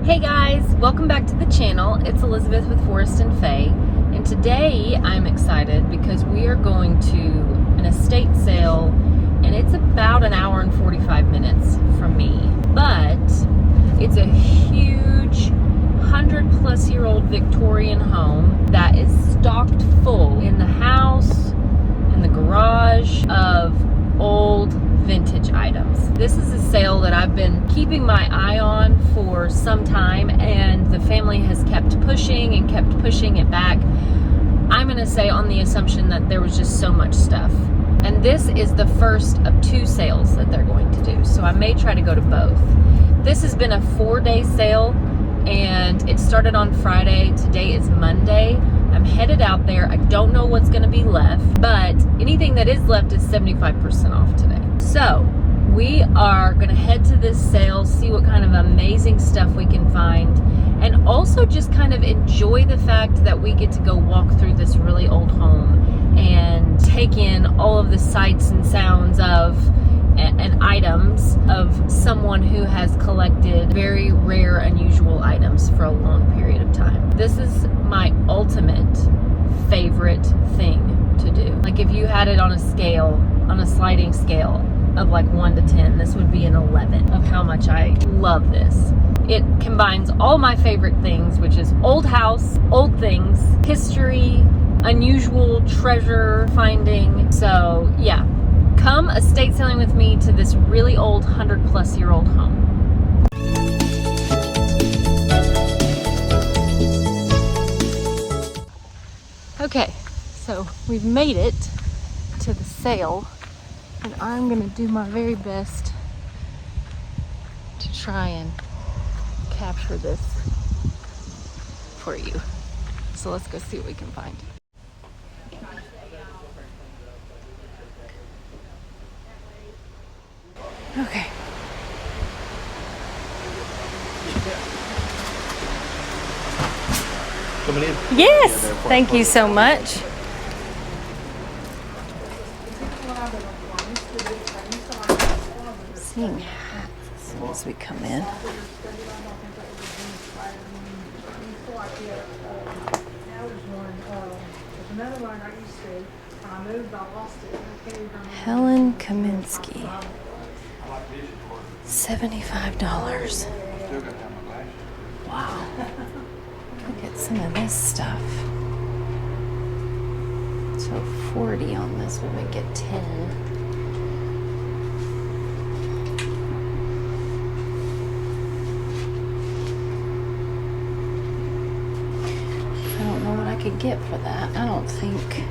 Hey guys, welcome back to the channel. It's Elizabeth with Forrest and Faye, and today I'm excited because we are going to an estate sale, and it's about an hour and 45 minutes from me, but it's a huge 100-plus-year-old Victorian home that is stocked full in the house, in the garage, of old vintage items. This is a sale that I've been keeping my eye on for some time, and the family has kept pushing it back. I'm going to say on the assumption that there was just so much stuff. And this is the first of two sales that they're going to do, so I may try to go to both. This has been a 4-day sale, and it started on Friday. Today is Monday. I'm headed out there. I don't know what's going to be left, but anything that is left is 75% off today. So we are going to head to this sale, see what kind of amazing stuff we can find, and also just kind of enjoy the fact that we get to go walk through this really old home and take in all of the sights and sounds of and items of someone who has collected very rare, unusual items for a long period of time. This is my ultimate favorite thing to do. Like, if you had it on a scale, on a sliding scale of like 1 to 10, this would be an 11 of how much I love this. It combines all my favorite things, which is old house, old things, history, unusual treasure finding. So yeah, come estate selling with me to this really old 100-plus-year-old home. Okay, so we've made it to the sale, and I'm gonna do my very best to try and capture this for you. So let's go see what we can find. Okay. Coming in? Yes, thank you so much. Seeing hats as soon as we come in. Helen Kaminsky. $75. Wow. Look at some of this stuff. So 40 on this would make it 10. I don't know what I could get for that. I don't think.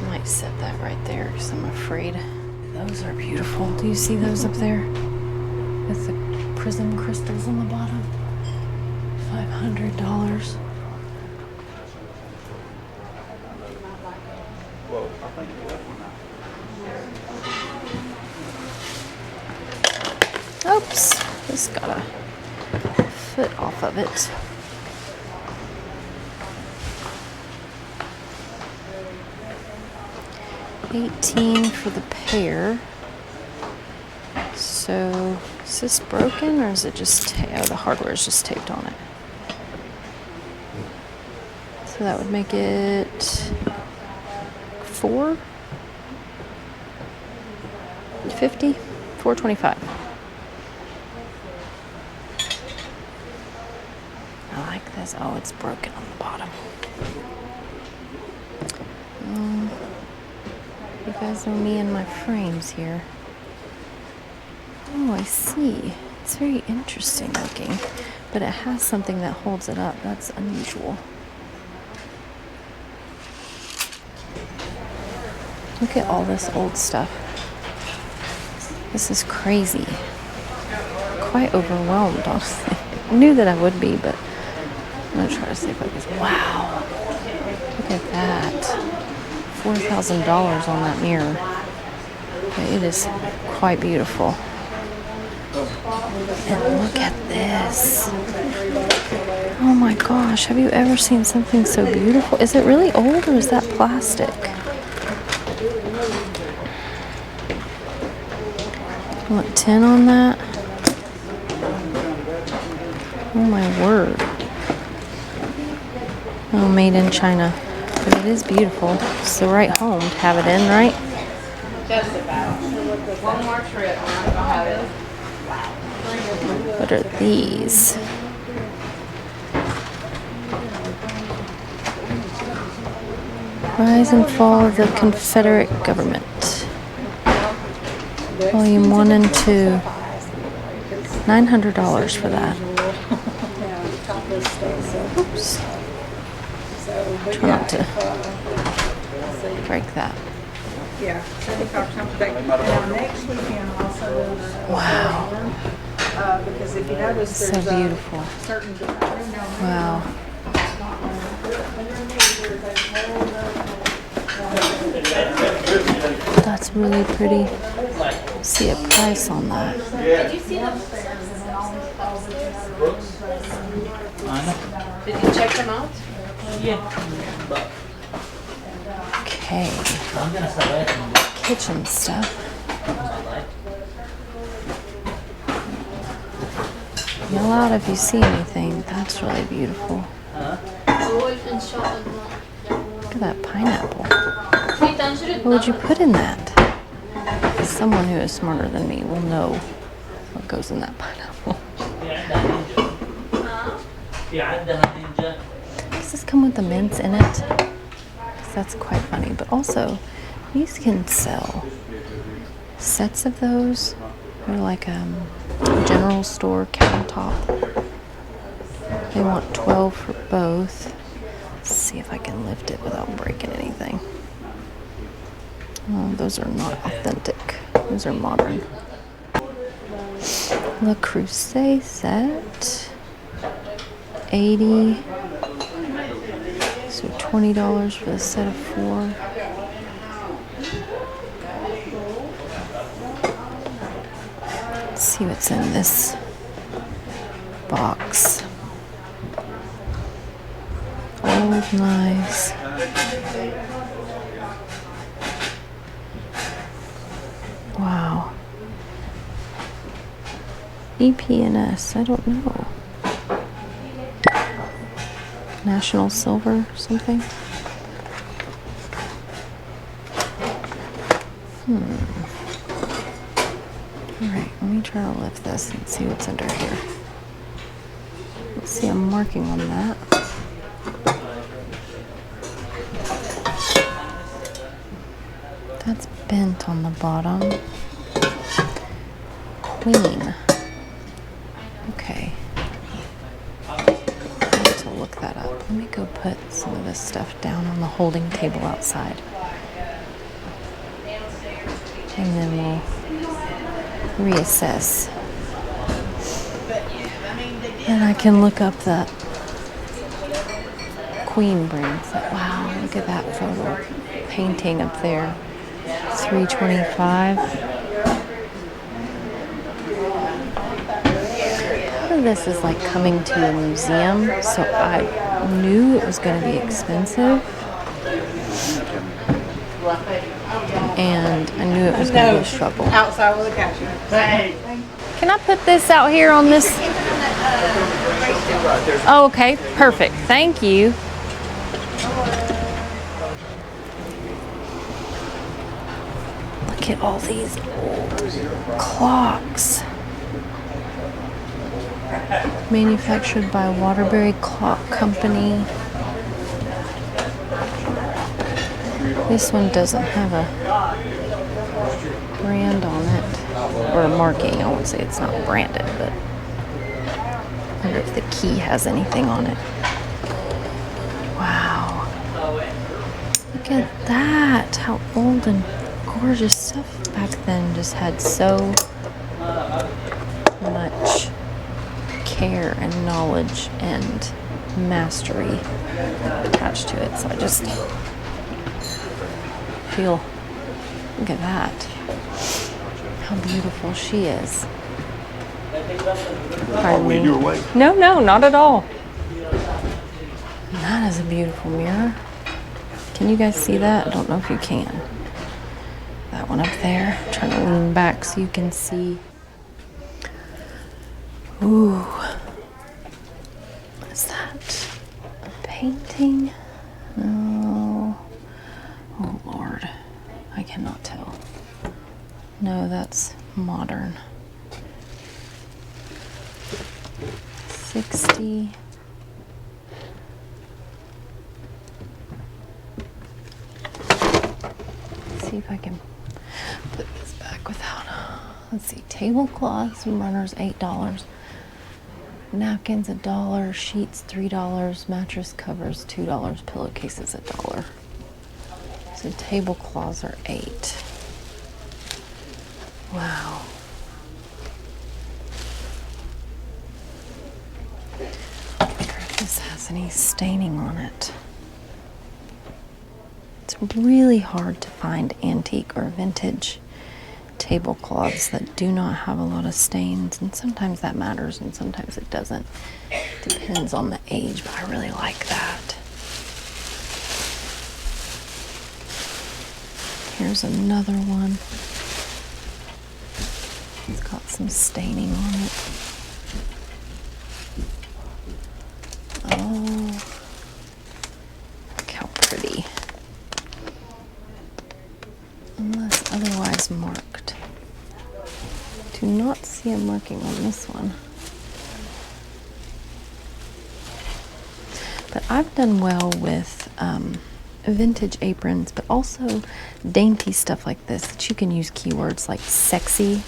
I might set that right there because I'm afraid. Those are beautiful. Do you see those up there? With the prism crystals on the bottom. $500. Whoa, I think you left one now. Oops, this got a foot off of it. $18 for the pair. So is this broken, or is it just the hardware is just taped on it? So that would make it 450, 425. I like this. Oh, it's broken on the bottom. You guys know me and my frames here. Oh, I see. It's very interesting looking, but it has something that holds it up. That's unusual. Look at all this old stuff. This is crazy. Quite overwhelmed, honestly. I knew that I would be, but I'm going to try to see if I can. Wow. Look at that. $4,000 on that mirror. It is quite beautiful. And look at this. Oh my gosh, have you ever seen something so beautiful? Is it really old, or is that plastic? You want 10 on that? Oh my word. Oh, made in China. But it is beautiful. It's the right home to have it in, right? Just about. One more trip. What are these? Rise and Fall of the Confederate Government. Volume 1 and 2. $900 for that. Oops. Try not to break that. Yeah, 75% back. Now next weekend also. Wow. Because if you notice, So there's beautiful. certain. Wow. That's really pretty. See a price on that. Did you see them? Did you check them out? Okay. Kitchen stuff. Yell out if you see anything. That's really beautiful. Look at that pineapple. What would you put in that? Someone who is smarter than me will know what goes in that pineapple. Does this come with the mints in it? 'Cause that's quite funny. But also, these can sell sets of those. They're like a general store countertop. They want 12 for both. Let's see if I can lift it without breaking anything. Oh, those are not authentic. Those are modern. Le Creuset set. 80. So $20 for the set of 4. Let's see what's in this box. Old knives. Wow. EPNS, I don't know. National Silver something? Alright, let me try to lift this and see what's under here. Let's see a marking on that. That's bent on the bottom. Queen. Okay. I need to look that up. Let me go put some of this stuff down on the holding table outside. And then we'll reassess. And I can look up that Queen brand. Wow, look at that photo. Painting up there. $325. Part of this is like coming to a museum, so I knew it was going to be expensive. And I knew it was going to be a struggle. Outside with a cashier. Can I put this out here on this? Oh, okay, perfect. Thank you. Look at all these old clocks. Manufactured by Waterbury Clock Company. This one doesn't have a brand on it, or a marking. I won't say it's not branded, but I wonder if the key has anything on it. Wow. Look at that. How old and gorgeous stuff back then just had so much care and knowledge and mastery attached to it. So I just feel, look at that. How beautiful she is. Pardon me. No, not at all. That is a beautiful mirror. Can you guys see that? I don't know if you can. That one up there. I'm trying to lean back so you can see. Ooh. painting? No. Oh Lord, I cannot tell. No, that's modern. 60. See if I can put this back without. Let's see, tablecloths and runners $8, napkins $1, sheets $3, mattress covers $2, pillowcases $1. So tablecloths are $8. Wow. I wonder if this has any staining on it. It's really hard to find antique or vintage tablecloths that do not have a lot of stains, and sometimes that matters and sometimes it doesn't. Depends on the age, but I really like that. Here's another one. It's got some staining on it. Oh, look how pretty. Unless otherwise marked. Do not see a marking on this one. But I've done well with vintage aprons, but also dainty stuff like this that you can use keywords like sexy.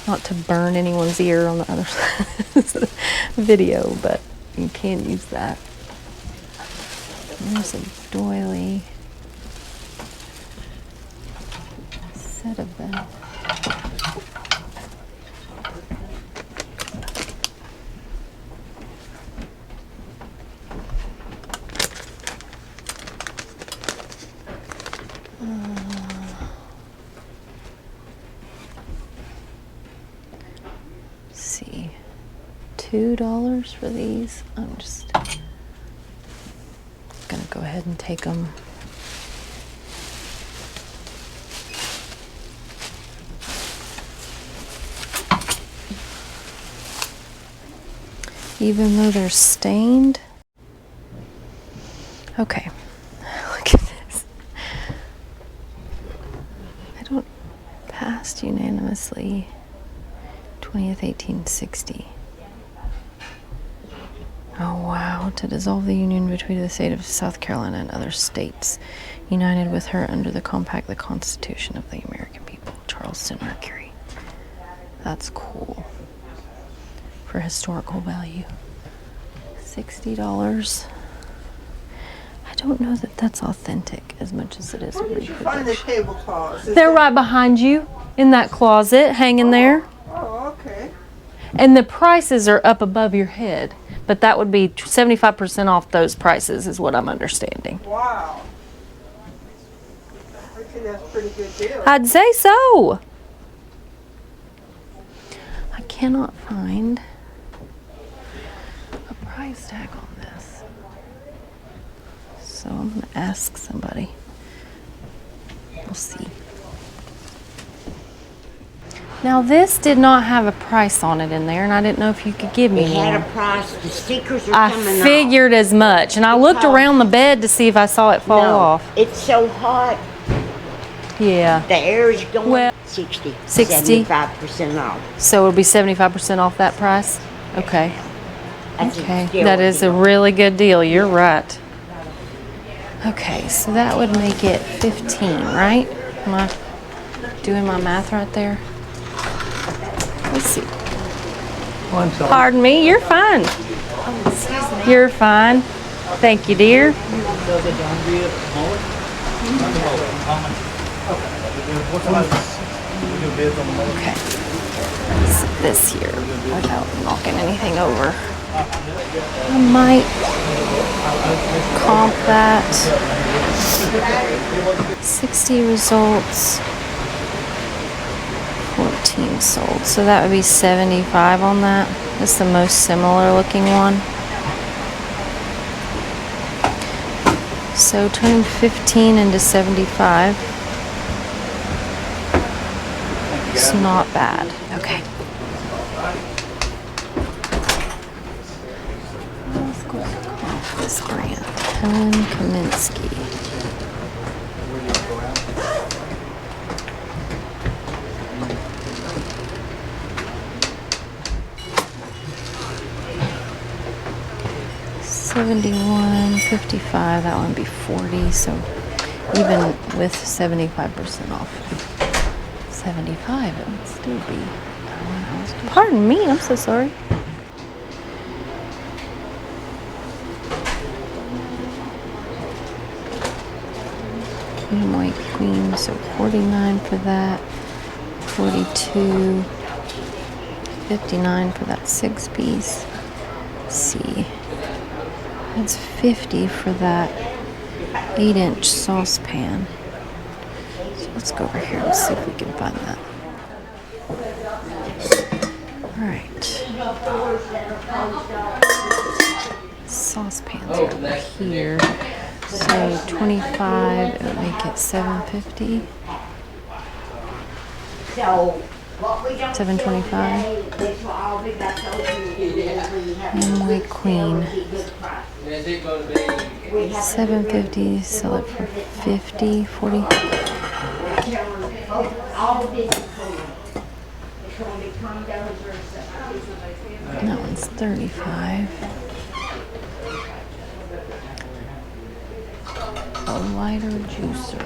Not to burn anyone's ear on the other side of the video, but you can use that. And there's a doily. A set of them. See, $2 for these. I'm just gonna go ahead and take them. Even though they're stained. Okay, look at this. I don't passed unanimously. 20th, 1860. Oh wow, to dissolve the union between the state of South Carolina and other states, united with her under the compact, the Constitution of the American people, Charleston, Mercury. That's cool. For historical value. $60. I don't know that that's authentic as much as it is Where did you find the tablecloths? They're right behind you in that closet, hanging there. Oh, okay. And the prices are up above your head, but that would be 75% off those prices is what I'm understanding. Wow. I think that's a pretty good deal. I'd say so. I cannot find a price tag on this. So I'm going to ask somebody. We'll see. Now this did not have a price on it in there, and I didn't know if you could give me It had one. a price. The stickers are I coming figured as much, and I looked around the bed to see if I saw it fall off. off. No, it's so hot. Yeah. The air is going Well, 60. 75% off. So it'll be 75% off that price? Okay. That's Okay. a steal That is a deal. really good deal. You're right. Okay, so that would make it 15, right? Am I doing my math right there? Let's see. Oh, I'm sorry. Pardon me, you're fine. You're fine. Thank you, dear. Okay. Let's set this here without knocking anything over. I might comp that. 60 results. 14 sold. So that would be 75 on that. That's the most similar looking one. So turn 15 into 75. It's not bad. Okay. Let's go to comp this brand? Helen Kaminsky. $71.55. That one would be $40. So even with 75% off, 75, it would still be. Pardon me. I'm so sorry. White queen, so 49 for that, 42, 59 for that 6-piece. Let's see, that's 50 for that 8-inch saucepan. So let's go over here and see if we can find that. All right, saucepans are over here. So 25, it would make it 750. So, what we don't 725. this will all be back over to you. And white queen. 750, sell it for 50, 40. All this is going to be condos or something. That one's 35. A lighter juicer.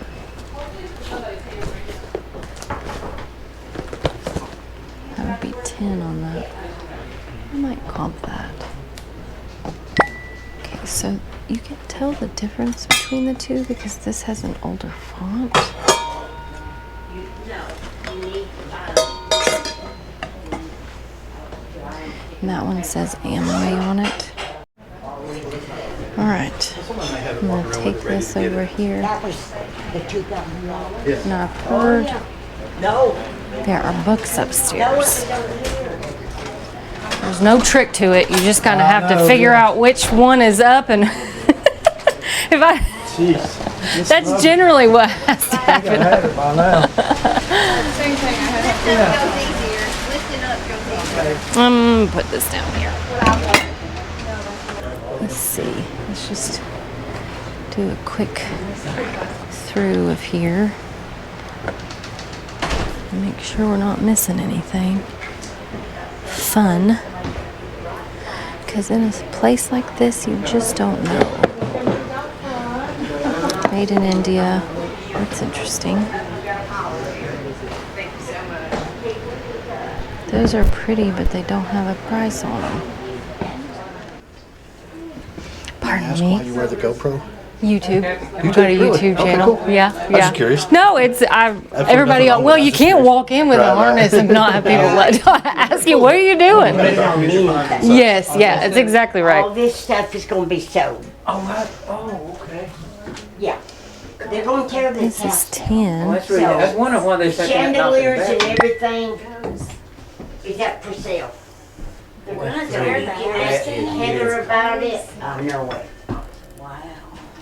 That would be 10 on that. I might comp that. Okay, so you can tell the difference between the two because this has an older font. And that one says Amway on it. Alright, I'm going to take this over here. That was the $2,000. And I've heard No. there are books upstairs. There's no trick to it. You just kind of have to figure out which one is up and if I... Jeez. That's generally what has to I had happen. it by now. Same thing, I had Put this down here. Let's see. Let's just do a quick through of here. Make sure we're not missing anything fun. Because in a place like this, you just don't know. Made in India. That's interesting. Those are pretty, but they don't have a price on them. Pardon Ask me. why you wear the GoPro? YouTube. YouTube, Got a really? YouTube Okay, channel. cool. Yeah, I was yeah. just curious. No, it's everybody. nothing Well, wrong you with it. can't walk in with a Right, right. harness and not have people ask you, "What are you doing?" Yes, yeah, it's exactly All right. this stuff is going to be sold. Oh, okay. Yeah. They're going to tear this This is house down. 10. That's really, that's one of why they The said that knock it chandeliers and back. everything is up for sale. So you can ask Heather about it. Oh, no way. Wow.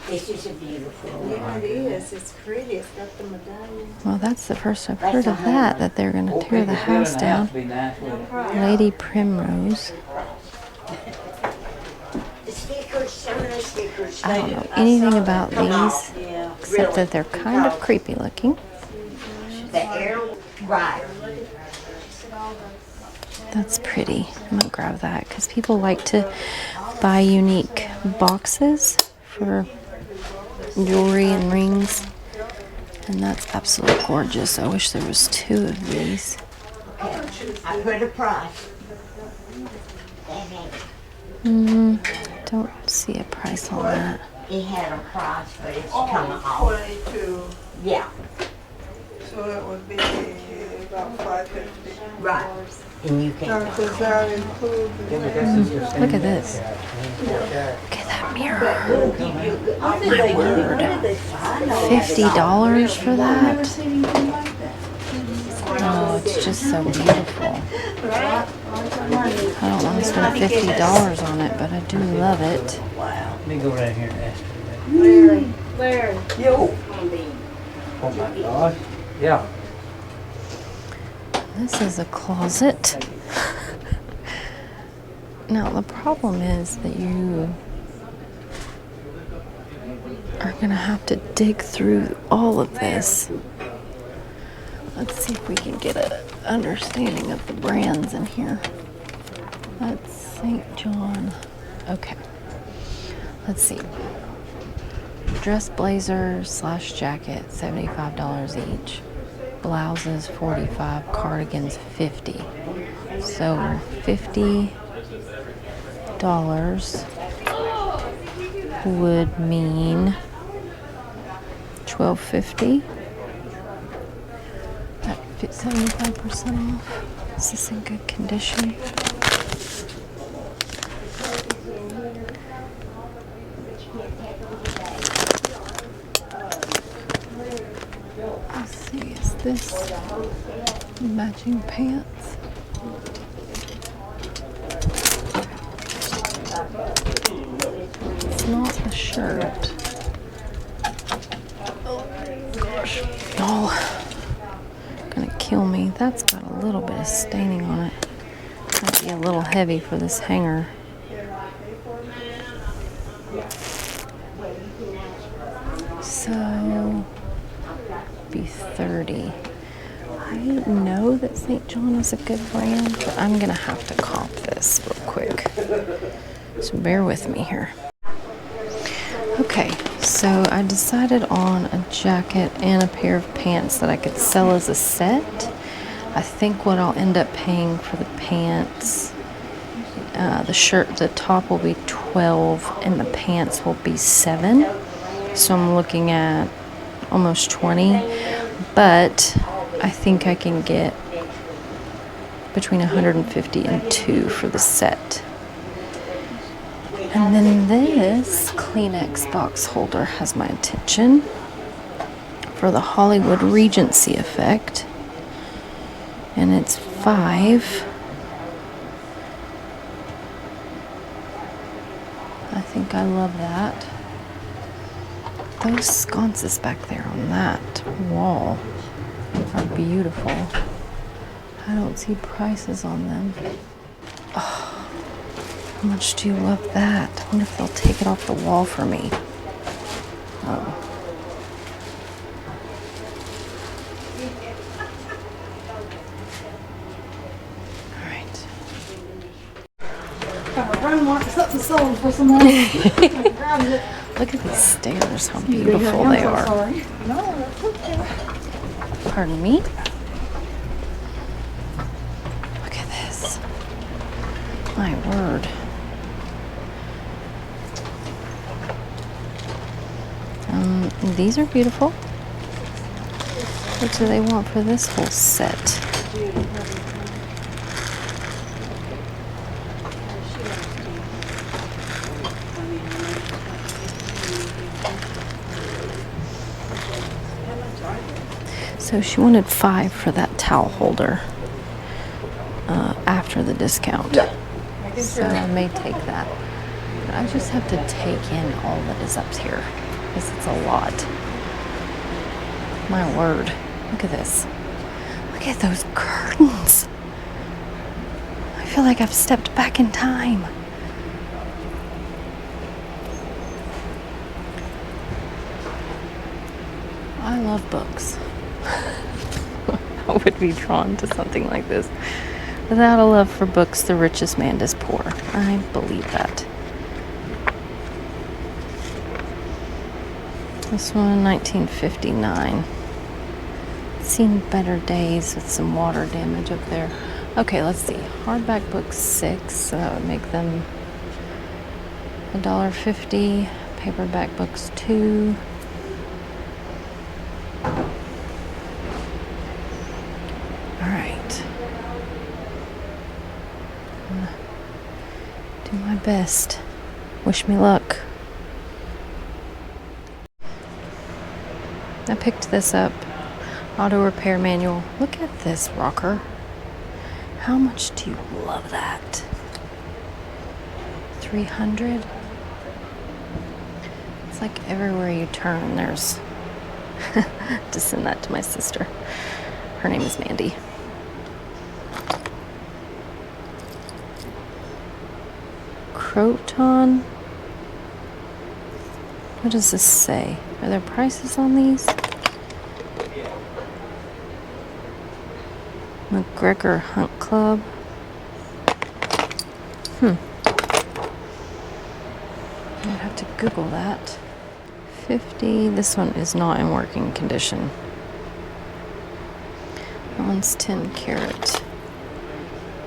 This is a beautiful one. It is, it's pretty, it's got the medallion. Well, that's the first I've heard of that they're going to tear the People building house a down. be nice with it. Lady Primrose. The stickers, some of the stickers. I don't know anything about these Yeah. except that they're kind of creepy looking. The air, right. That's pretty. I'm gonna grab that because people like to buy unique boxes for jewelry and rings, and that's absolutely gorgeous. I wish there was 2 of these. I put a price. Don't see a price on that. It had a price, but it's coming off. 22, Yeah, so it would be about $550. right. And you can. Now, does that include the Look at this. Look at that mirror. My word. $50 for that? Oh, it's just so beautiful. I don't want to spend $50 on it, but I do love it. Let me go down here and ask her Larry. that. Oh my gosh. Yeah. This is a closet. Now the problem is that you We're gonna have to dig through all of this. Let's see if we can get an understanding of the brands in here. That's St. John. Okay. Let's see. Dress blazer / jacket, $75 each. Blouses, $45. Cardigans, $50. So $50 would mean $12.50. That fits 75% off. Is this in good condition? Let's see, is this matching pants? It's not a shirt. Oh gosh. Y'all, gonna kill me. That's got a little bit of staining on it. Might be a little heavy for this hanger. So, be 30. I know that St. John is a good brand, but I'm gonna have to comp this real quick. So bear with me here. Okay, so I decided on a jacket and a pair of pants that I could sell as a set. I think what I'll end up paying for the pants, the shirt, the top will be $12 and the pants will be $7. So I'm looking at almost $20, but I think I can get between $150 and $200 for the set. And then this Kleenex box holder has my attention for the Hollywood Regency effect. And it's $5. I think I love that. Those sconces back there on that wall are beautiful. I don't see prices on them. Oh. How much do you love that? I wonder if they'll take it off the wall for me. Oh. All right. Got a run want something sold for someone. Look at these stairs, how beautiful they are. Sorry. No, that's okay. Pardon me? Look at this. My word. These are beautiful. What do they want for this whole set? So she wanted $5 for that towel holder after the discount. So I may take that. But I just have to take in all that is up here. Because it's a lot. My word. Look at this. Look at those curtains. I feel like I've stepped back in time. I love books. I would be drawn to something like this. Without a love for books, the richest man is poor. I believe that. This one, 1959. Seen better days with some water damage up there. Okay, let's see. Hardback books, $6, so that would make them $1.50. Paperback books, $2. All right. I'm gonna do my best. Wish me luck. I picked this up. Auto repair manual. Look at this rocker. How much do you love that? $300? It's like everywhere you turn, there's... to send that to my sister. Her name is Mandy. Croton? What does this say? Are there prices on these? McGregor Hunt Club. I'd have to Google that. 50. This one is not in working condition. That one's 10 karat.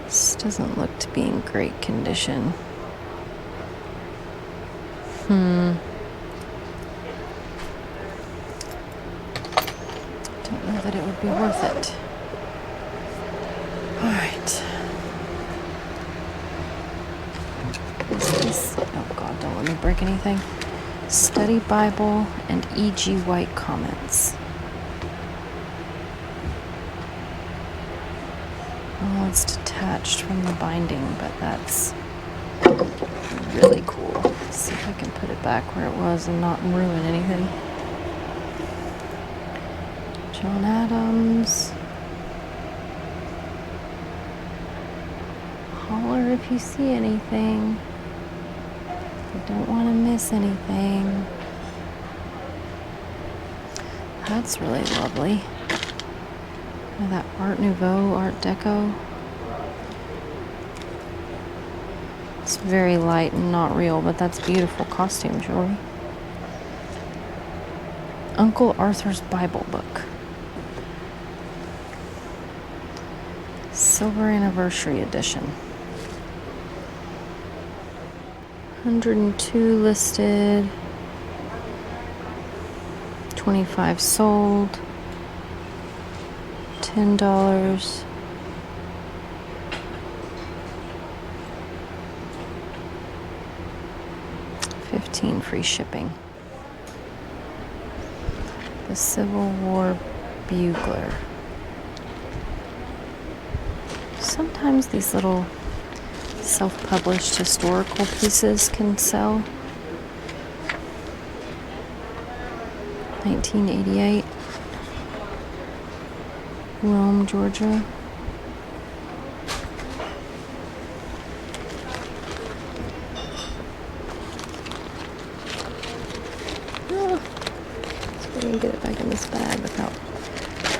This doesn't look to be in great condition. Don't know that it would be worth it. All right. Is this? Oh God! Don't let me break anything. Study Bible and E.G. White comments. Oh, it's detached from the binding, but that's really cool. Let's see if I can put it back where it was and not ruin anything. John Adams. Holler if you see anything. I don't want to miss anything. That's really lovely. That Art Nouveau, Art Deco. It's very light and not real, but that's beautiful costume jewelry. Uncle Arthur's Bible book. Silver Anniversary Edition. 102 listed. 25 sold. $10. $15 free shipping. The Civil War Bugler. Sometimes these little self-published historical pieces can sell. 1988. Rome, Georgia. Oh, so we can get it back in this bag without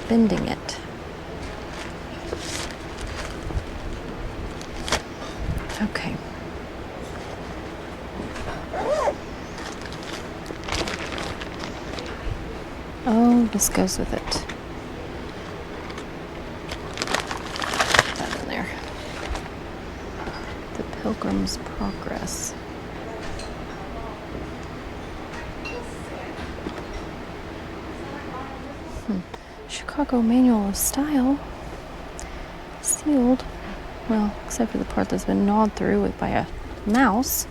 bending it. Okay. Oh, this goes with it. Put that in there. The Pilgrim's Progress. Chicago Manual of Style. Sealed. Well, except for the part that's been gnawed through by a mouse.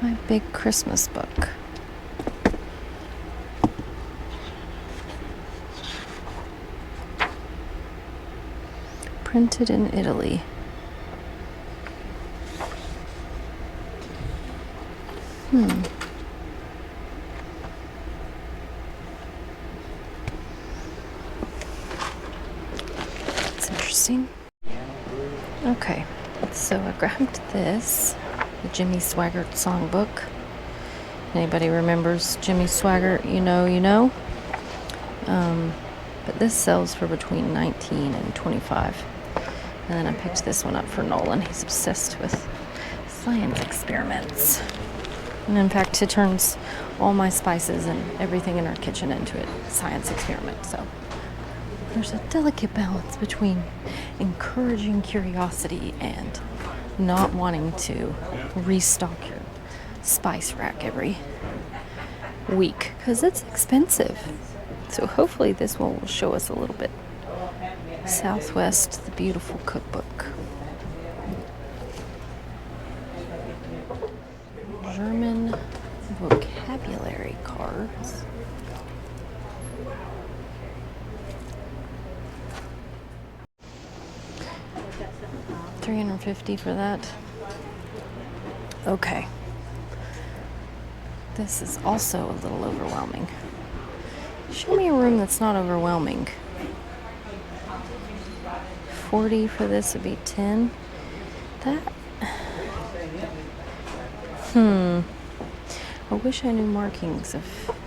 My Big Christmas Book. Printed in Italy. Interesting. Okay, so I grabbed this, the Jimmy Swaggart songbook. Anybody remembers Jimmy Swaggart, you know. But this sells for between $19 and $25. And then I picked this one up for Nolan. He's obsessed with science experiments. And in fact, he turns all my spices and everything in our kitchen into a science experiment. So there's a delicate balance between encouraging curiosity and not wanting to restock your spice rack every week because it's expensive. So hopefully this one will show us a little bit. Southwest, the Beautiful Cookbook. German vocabulary cards. $350 for that. Okay. This is also a little overwhelming. Show me a room that's not overwhelming. $40 for this would be $10. That I wish I knew markings of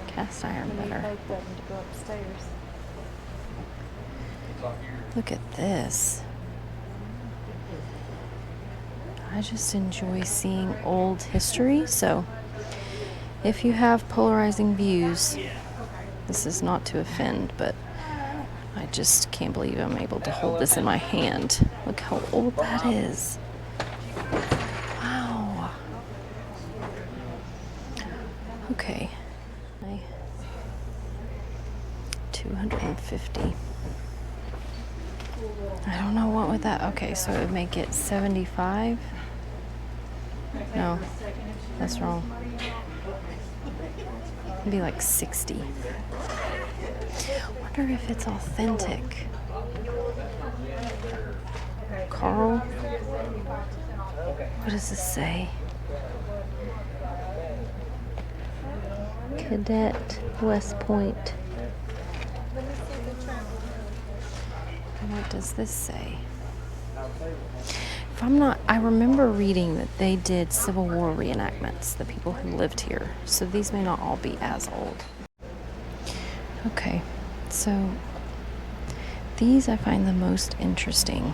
cast iron better. Look at this. I just enjoy seeing old history, so if you have polarizing views, this is not to offend, but I just can't believe I'm able to hold this in my hand. Look how old that is. Wow. Okay. 250. I don't know what would that. Okay, so it would make it 75. No, that's wrong. It'd be like 60. Wonder if it's authentic. Carl? What does this say? Cadet, West Point. What does this say? If I'm not, I remember reading that they did Civil War reenactments, the people who lived here. So these may not all be as old. Okay, so these I find the most interesting.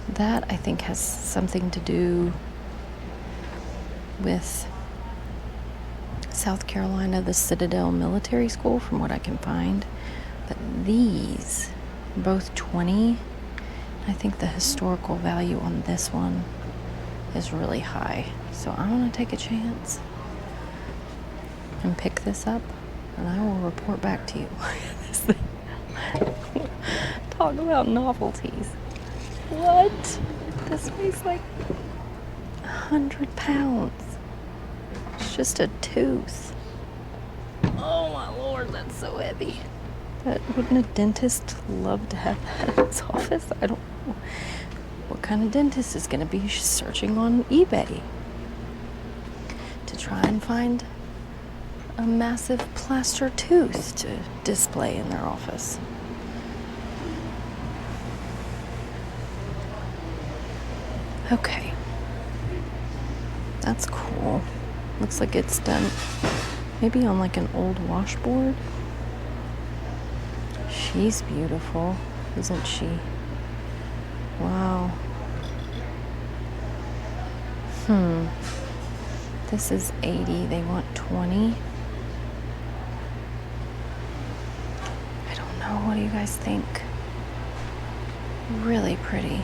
That I think has something to do with South Carolina, the Citadel Military School, from what I can find. But these, both 20, I think the historical value on this one is really high. So I'm going to take a chance and pick this up, and I will report back to you. Talk about novelties. What? This weighs like 100 pounds. It's just a tooth. Oh my Lord, that's so heavy. But wouldn't a dentist love to have that in his office? I don't know. What kind of dentist is going to be searching on eBay to try and find a massive plaster tooth to display in their office? Okay. That's cool. Looks like it's done maybe on like an old washboard. She's beautiful, isn't she? Wow. This is 80. They want 20. I don't know. What do you guys think? Really pretty.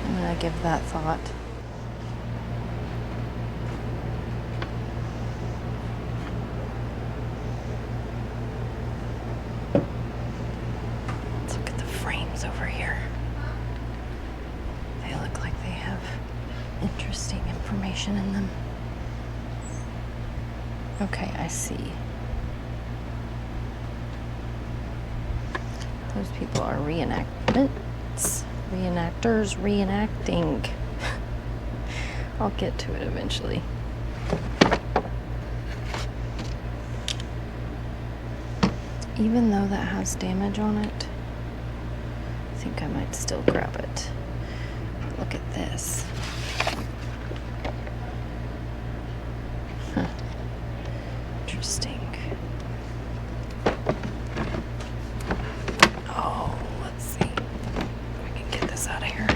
I'm gonna give that thought. Let's look at the frames over here. They look like they have interesting information in them. Okay, I see. Those people are reenactors reenacting. I'll get to it eventually. Even though that has damage on it, I think I might still grab it. Look at this. Huh. Interesting. Oh, let's see if I can get this out of here.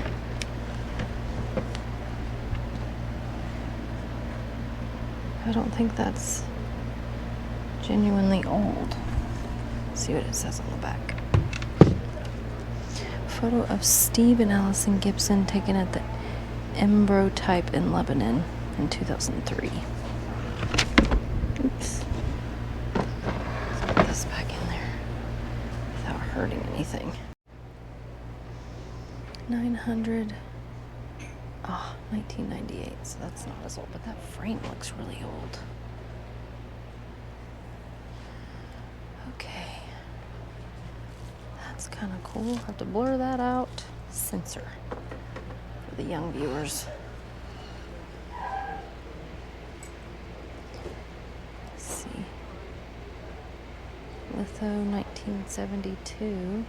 I don't think that's genuinely old. Let's see what it says on the back. Photo of Steve and Allison Gibson taken at the Embrotype in Lebanon in 2003. Oops. Let's put this back in there without hurting anything. 900. Oh, 1998, so that's not as old, but that frame looks really old. Okay. That's kind of cool. Have to blur that out. Censor for the young viewers. Let's see. Litho 1972.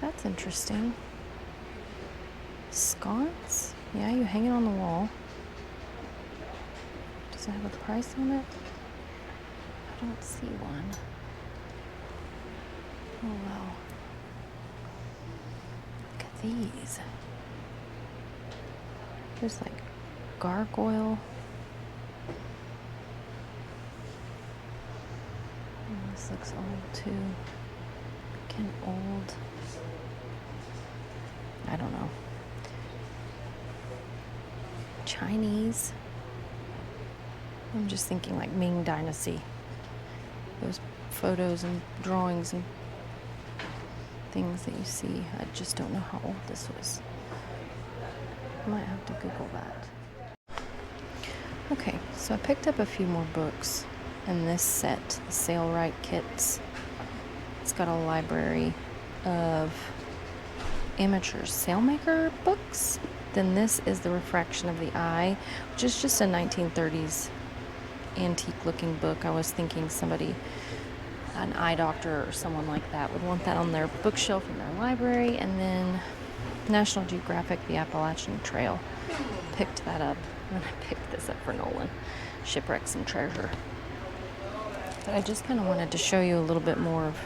That's interesting. Sconce? Yeah, you hang it on the wall. Does it have a price on it? I don't see one. Oh wow. Look at these. There's like gargoyle. Oh, this looks old too. Again, old. I don't know. Chinese. I'm just thinking like Ming Dynasty. Those photos and drawings and things that you see. I just don't know how old this was. I might have to Google that. Okay, so I picked up a few more books in this set, the Sale Right kits. It's got a library of amateur sailmaker books. Then this is The Refraction of the Eye, which is just a 1930s antique looking book. I was thinking somebody, an eye doctor or someone like that, would want that on their bookshelf in their library. And then National Geographic, The Appalachian Trail. Picked that up when I picked this up for Nolan. Shipwrecks and Treasure. But I just kind of wanted to show you a little bit more of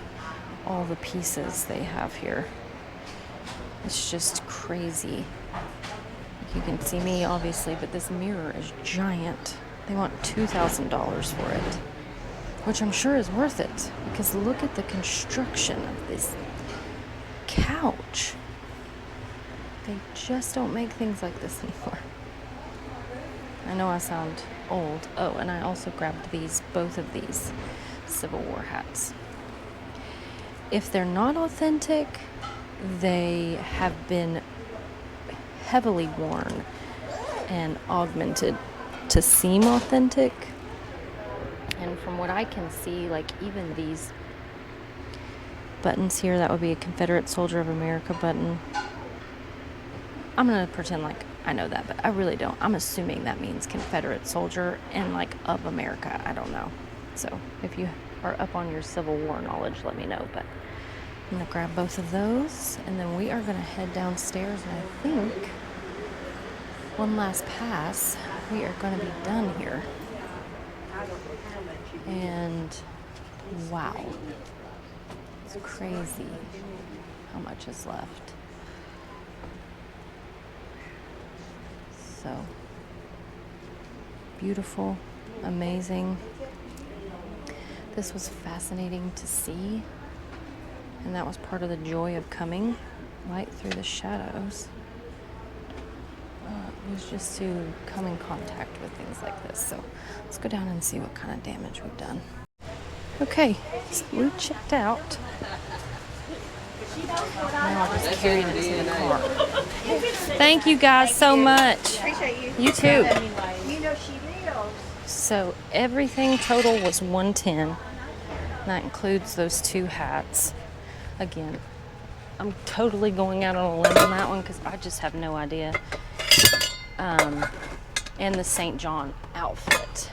all the pieces they have here. It's just crazy. You can see me obviously, but this mirror is giant. They want $2,000 for it, which I'm sure is worth it, because look at the construction of this couch. They just don't make things like this anymore. I know I sound old. Oh, and I also grabbed both of these Civil War hats. If they're not authentic, they have been heavily worn and augmented to seem authentic. And from what I can see, like even these buttons here, that would be a Confederate Soldier of America button. I'm gonna pretend like I know that, but I really don't. I'm assuming that means Confederate soldier and like of America. I don't know. So if you are up on your Civil War knowledge, let me know. But I'm gonna grab both of those, and then we are gonna head downstairs, and I think one last pass, we are gonna be done here. And wow, it's crazy how much is left. So beautiful, amazing. This was fascinating to see, and that was part of the joy of coming right through the shadows. It was just to come in contact with things like this. So let's go down and see what kind of damage we've done. Okay, so we checked out. Now we're just carrying it to the car. Thank you guys so much. Appreciate you. You too. You know she lives. So everything total was $110. That includes those two hats. Again, I'm totally going out on a limb on that one because I just have no idea. And the St. John outfit.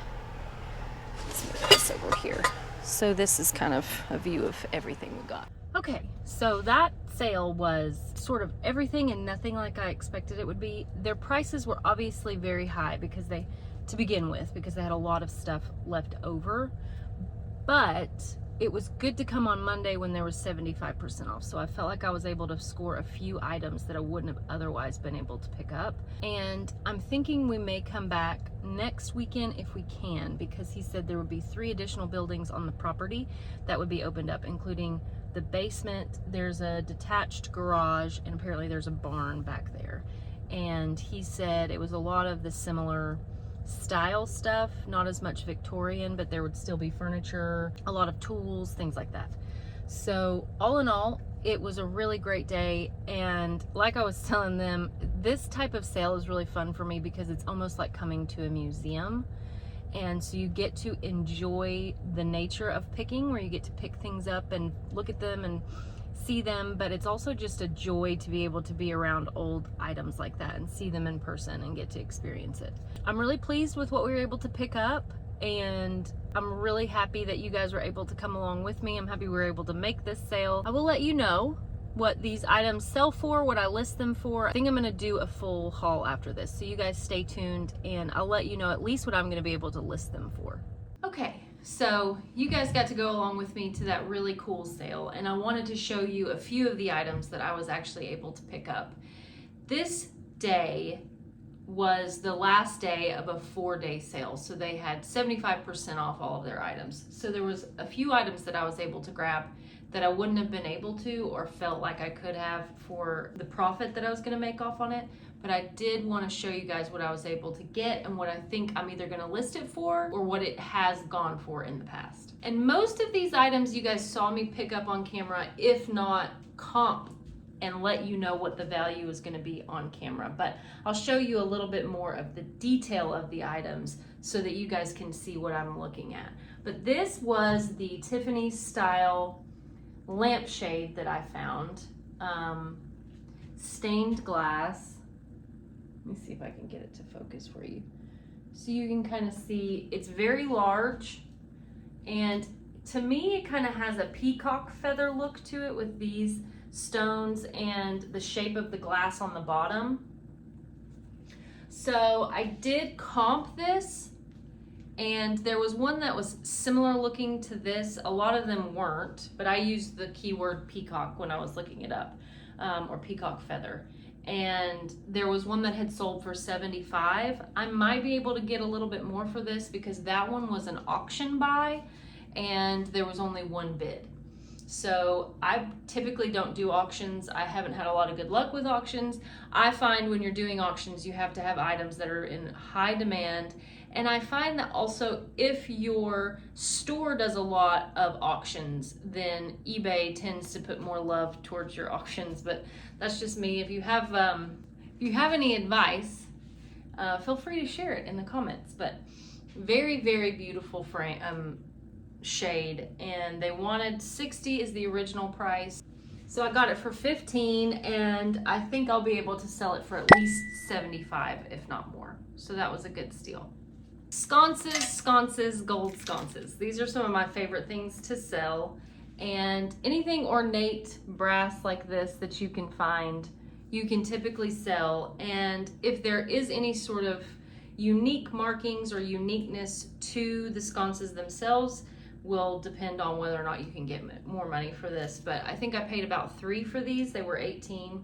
Let's move this over here. So this is kind of a view of everything we got. Okay, so that sale was sort of everything and nothing like I expected it would be. Their prices were obviously very high because they had a lot of stuff left over. But it was good to come on Monday when there was 75% off. So I felt like I was able to score a few items that I wouldn't have otherwise been able to pick up. And I'm thinking we may come back next weekend if we can, because he said there would be 3 additional buildings on the property that would be opened up, including the basement. There's a detached garage, and apparently there's a barn back there. And he said it was a lot of the similar style stuff, not as much Victorian, but there would still be furniture, a lot of tools, things like that. So all in all, it was a really great day. And like I was telling them, this type of sale is really fun for me because it's almost like coming to a museum. And so you get to enjoy the nature of picking, where you get to pick things up and look at them and see them, but it's also just a joy to be able to be around old items like that and see them in person and get to experience it. I'm really pleased with what we were able to pick up, and I'm really happy that you guys were able to come along with me. I'm happy we were able to make this sale. I will let you know what these items sell for, what I list them for. I think I'm gonna do a full haul after this, so you guys stay tuned and I'll let you know at least what I'm gonna be able to list them for. Okay, so you guys got to go along with me to that really cool sale, and I wanted to show you a few of the items that I was actually able to pick up. This day was the last day of a 4-day sale, so they had 75% off all of their items. So there was a few items that I was able to grab that I wouldn't have been able to or felt like I could have for the profit that I was going to make off on it. But I did want to show you guys what I was able to get and what I think I'm either going to list it for or what it has gone for in the past. And most of these items you guys saw me pick up on camera, if not comp and let you know what the value is going to be on camera. But I'll show you a little bit more of the detail of the items so that you guys can see what I'm looking at. But this was the Tiffany style lampshade that I found, stained glass. Let me see if I can get it to focus for you. So you can kind of see it's very large, and to me it kind of has a peacock feather look to it with these stones and the shape of the glass on the bottom. So I did comp this, and there was one that was similar looking to this. A lot of them weren't, but I used the keyword peacock when I was looking it up, or peacock feather. And there was one that had sold for $75. I might be able to get a little bit more for this because that one was an auction buy and there was only one bid. So I typically don't do auctions. I haven't had a lot of good luck with auctions. I find when you're doing auctions, you have to have items that are in high demand. And I find that also if your store does a lot of auctions, then eBay tends to put more love towards your auctions. But that's just me. If you have any advice, feel free to share it in the comments. But very, very beautiful frame, shade, and they wanted $60 is the original price. So I got it for $15, and I think I'll be able to sell it for at least $75, if not more. So that was a good steal. Sconces, gold sconces. These are some of my favorite things to sell, and anything ornate brass like this that you can find, you can typically sell. And if there is any sort of unique markings or uniqueness to the sconces themselves, will depend on whether or not you can get more money for this. But I think I paid about $3 for these. They were $18,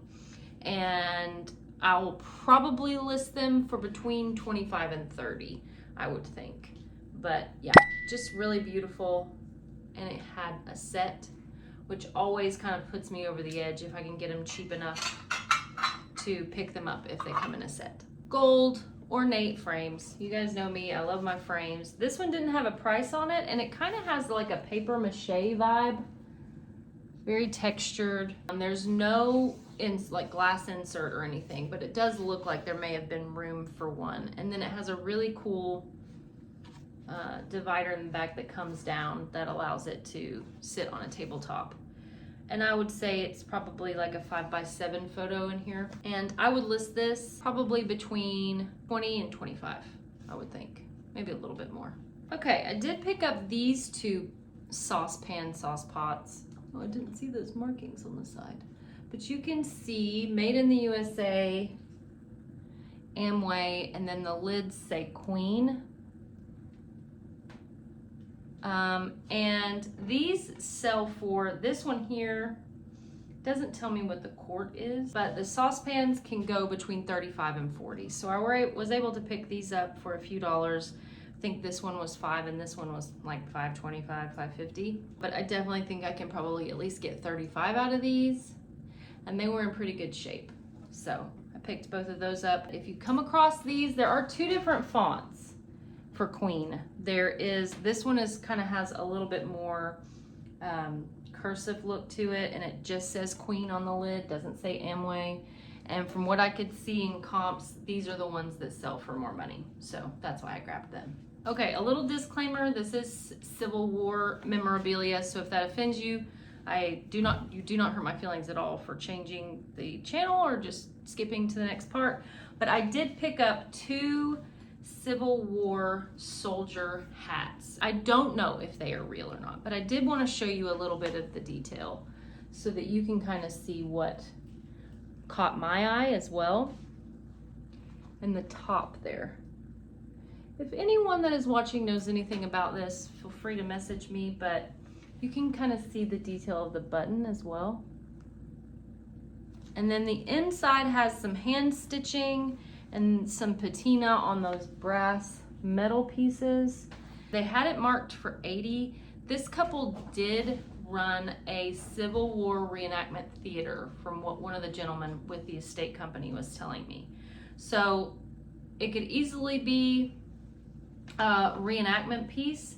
and I'll probably list them for between $25 and $30, I would think. But yeah, just really beautiful. And it had a set, which always kind of puts me over the edge if I can get them cheap enough to pick them up if they come in a set. Gold ornate frames. You guys know me, I love my frames. This one didn't have a price on it, and it kind of has like a paper mache vibe. Very textured. There's no like glass insert or anything, but it does look like there may have been room for one. And then it has a really cool divider in the back that comes down that allows it to sit on a tabletop. And I would say it's probably like a 5x7 photo in here. And I would list this probably between $20 and $25, I would think. Maybe a little bit more. Okay, I did pick up these two sauce pots. Oh, I didn't see those markings on the side. But you can see made in the USA, Amway, and then the lids say Queen. And these sell for, this one here doesn't tell me what the quart is, but the saucepans can go between $35 and $40. So I was able to pick these up for a few dollars. I think this one was $5 and this one was like $5.25, $5.50. But I definitely think I can probably at least get $35 out of these. And they were in pretty good shape. So I picked both of those up. If you come across these, there are two different fonts for Queen. There is, this one is kind of has a little bit more cursive look to it, and it just says Queen on the lid, doesn't say Amway. And from what I could see in comps, these are the ones that sell for more money. So that's why I grabbed them. Okay, a little disclaimer, this is Civil War memorabilia, so if that offends you, you do not hurt my feelings at all for changing the channel or just skipping to the next part. But I did pick up two Civil War soldier hats. I don't know if they are real or not, but I did want to show you a little bit of the detail. so that you can kind of see what caught my eye as well. And the top there. If anyone that is watching knows anything about this, feel free to message me, but you can kind of see the detail of the button as well. And then the inside has some hand stitching and some patina on those brass metal pieces. They had it marked for $80. This couple did run a Civil War reenactment theater, from what one of the gentlemen with the estate company was telling me. So it could easily be a reenactment piece,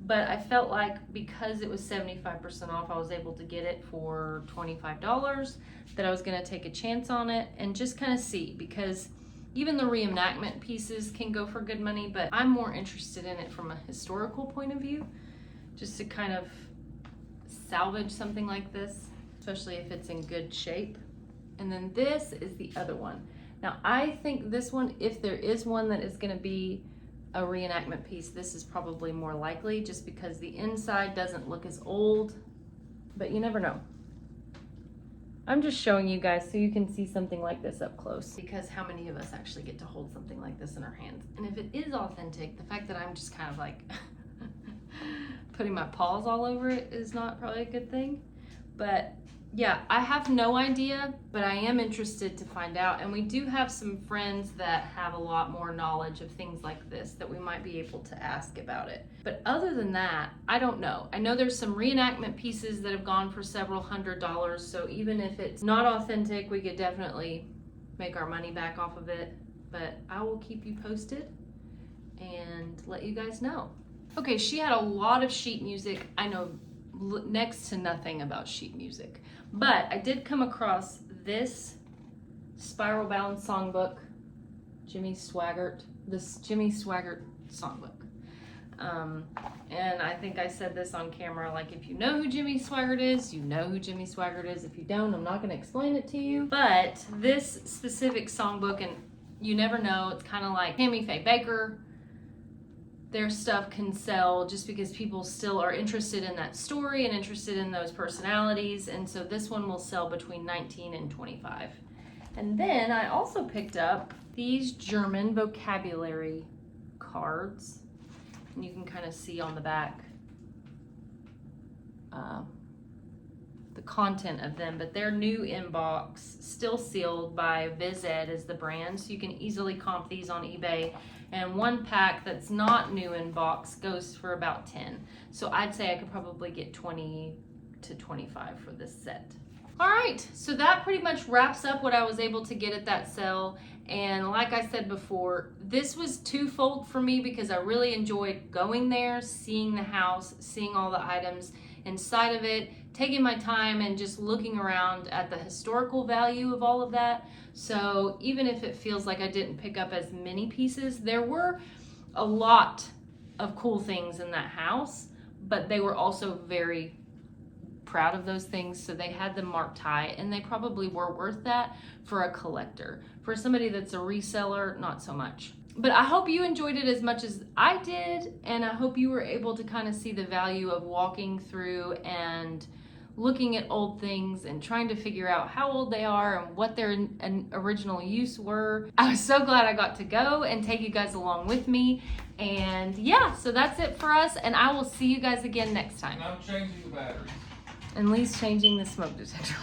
but I felt like because it was 75% off, I was able to get it for $25, that I was gonna take a chance on it and just kind of see, because even the reenactment pieces can go for good money, but I'm more interested in it from a historical point of view, just to kind of salvage something like this, especially if it's in good shape. And then this is the other one. Now I think this one, if there is one that is gonna be a reenactment piece, this is probably more likely, just because the inside doesn't look as old, but you never know. I'm just showing you guys so you can see something like this up close, because how many of us actually get to hold something like this in our hands? And if it is authentic, the fact that I'm just kind of like putting my paws all over it is not probably a good thing. But yeah, I have no idea, but I am interested to find out. And we do have some friends that have a lot more knowledge of things like this that we might be able to ask about it. But other than that, I don't know. I know there's some reenactment pieces that have gone for several $100s. So even if it's not authentic, we could definitely make our money back off of it. But I will keep you posted and let you guys know. Okay, she had a lot of sheet music. I know next to nothing about sheet music, but I did come across this spiral bound songbook, Jimmy Swaggart songbook. And I think I said this on camera, like, if you know who Jimmy Swaggart is, you know who Jimmy Swaggart is. If you don't, I'm not going to explain it to you. But this specific songbook, and you never know, it's kind of like Tammy Faye Baker. Their stuff can sell just because people still are interested in that story and interested in those personalities. And so this one will sell between $19 and $25. And then I also picked up these German vocabulary cards. And you can kind of see on the back the content of them, but they're new in box, still sealed by VizEd is the brand, so you can easily comp these on eBay. And one pack that's not new in box goes for about 10. So I'd say I could probably get 20 to 25 for this set. All right, so that pretty much wraps up what I was able to get at that sale. And like I said before, this was twofold for me because I really enjoyed going there, seeing the house, seeing all the items inside of it, taking my time and just looking around at the historical value of all of that. So even if it feels like I didn't pick up as many pieces, there were a lot of cool things in that house, but they were also very proud of those things, so they had them marked high, and they probably were worth that for a collector. For somebody that's a reseller, not so much. But I hope you enjoyed it as much as I did, and I hope you were able to kind of see the value of walking through and looking at old things and trying to figure out how old they are and what their original use were. I was so glad I got to go and take you guys along with me. And yeah, so that's it for us, and I will see you guys again next time. And I'm changing the batteries. And Lee's changing the smoke detector.